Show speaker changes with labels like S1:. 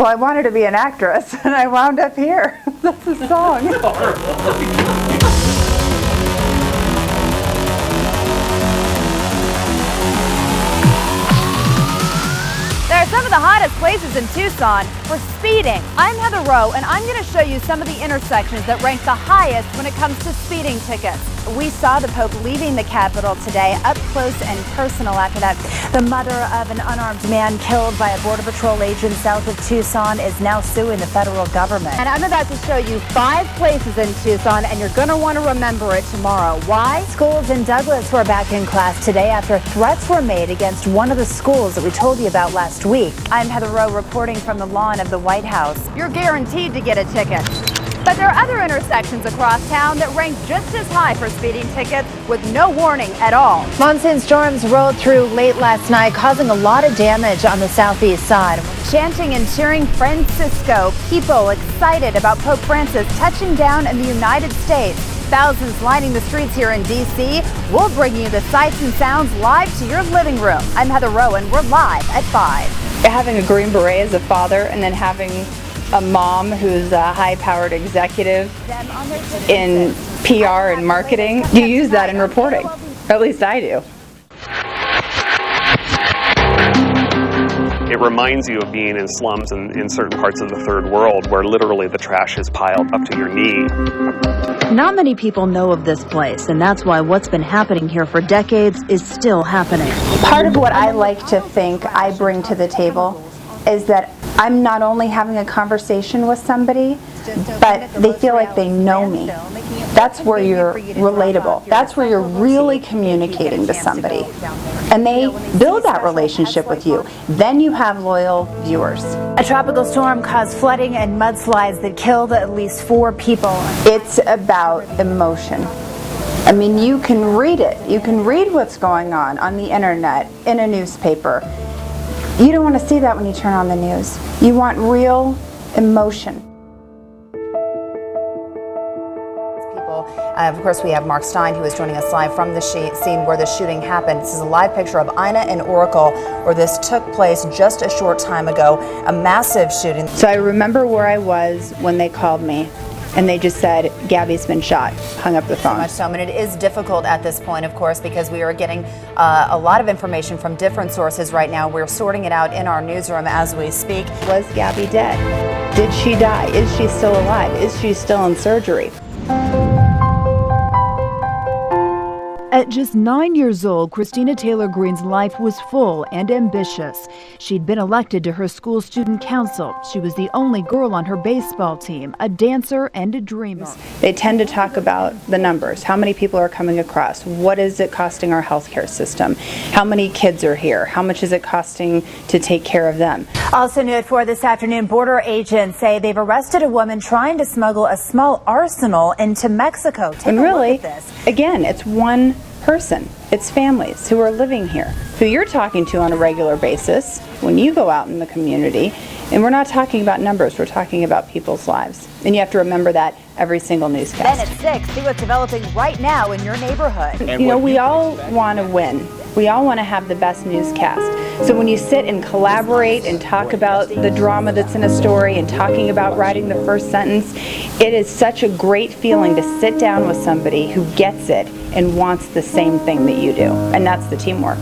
S1: Well, I wanted to be an actress, and I wound up here. That's a song.
S2: They're some of the hottest places in Tucson for speeding. I'm Heather Rowe, and I'm going to show you some of the intersections that rank the highest when it comes to speeding tickets. We saw the Pope leaving the Capitol today, up close and personal after that. The mother of an unarmed man killed by a Border Patrol agent south of Tucson is now suing the federal government. And I'm about to show you 5 places in Tucson, and you're going to want to remember it tomorrow. Why? Schools in Douglas were back in class today after threats were made against one of the schools that we told you about last week. I'm Heather Rowe reporting from the lawn of the White House. You're guaranteed to get a ticket. But there are other intersections across town that rank just as high for speeding tickets with no warning at all. Monsoon storms rolled through late last night, causing a lot of damage on the southeast side. Chanting and cheering Francisco, people excited about Pope Francis touching down in the United States. Thousands lining the streets here in D.C. We'll bring you the sights and sounds live to your living room. I'm Heather Rowe, and we're live at 5.
S1: Having a Green Beret as a father, and then having a mom who's a high-powered executive in PR and marketing, you use that in reporting. Or at least I do.
S3: It reminds you of being in slums in certain parts of the third world where literally the trash is piled up to your knee.
S4: Not many people know of this place, and that's why what's been happening here for decades is still happening.
S1: Part of what I like to think I bring to the table is that I'm not only having a conversation with somebody, but they feel like they know me. That's where you're relatable. That's where you're really communicating to somebody. And they build that relationship with you. Then you have loyal viewers.
S2: A tropical storm caused flooding and mudslides that killed at least 4 people.
S1: It's about emotion. I mean, you can read it. You can read what's going on the internet, in a newspaper. You don't want to see that when you turn on the news. You want real emotion.
S2: Of course, we have Mark Stein, who is joining us live from the scene where the shooting happened. This is a live picture of Ina and Oracle, where this took place just a short time ago. A massive shooting.
S1: So I remember where I was when they called me, and they just said, Gabby's been shot. Hung up the phone.
S2: So much so. I mean, it is difficult at this point, of course, because we are getting a lot of information from different sources right now. We're sorting it out in our newsroom as we speak.
S1: Was Gabby dead? Did she die? Is she still alive? Is she still in surgery?
S4: At just 9 years old, Christina Taylor Green's life was full and ambitious. She'd been elected to her school student council. She was the only girl on her baseball team, a dancer and a dreamer.
S1: They tend to talk about the numbers. How many people are coming across? What is it costing our healthcare system? How many kids are here? How much is it costing to take care of them?
S2: Also new at 4 this afternoon, border agents say they've arrested a woman trying to smuggle a small arsenal into Mexico. Take a look at this.
S1: Again, it's one person. It's families who are living here, who you're talking to on a regular basis when you go out in the community. And we're not talking about numbers, we're talking about people's lives. And you have to remember that every single newscast.
S2: Then at 6, see what's developing right now in your neighborhood.
S1: You know, we all want to win. We all want to have the best newscast. So when you sit and collaborate and talk about the drama that's in a story and talking about writing the first sentence, it is such a great feeling to sit down with somebody who gets it and wants the same thing that you do. And that's the teamwork.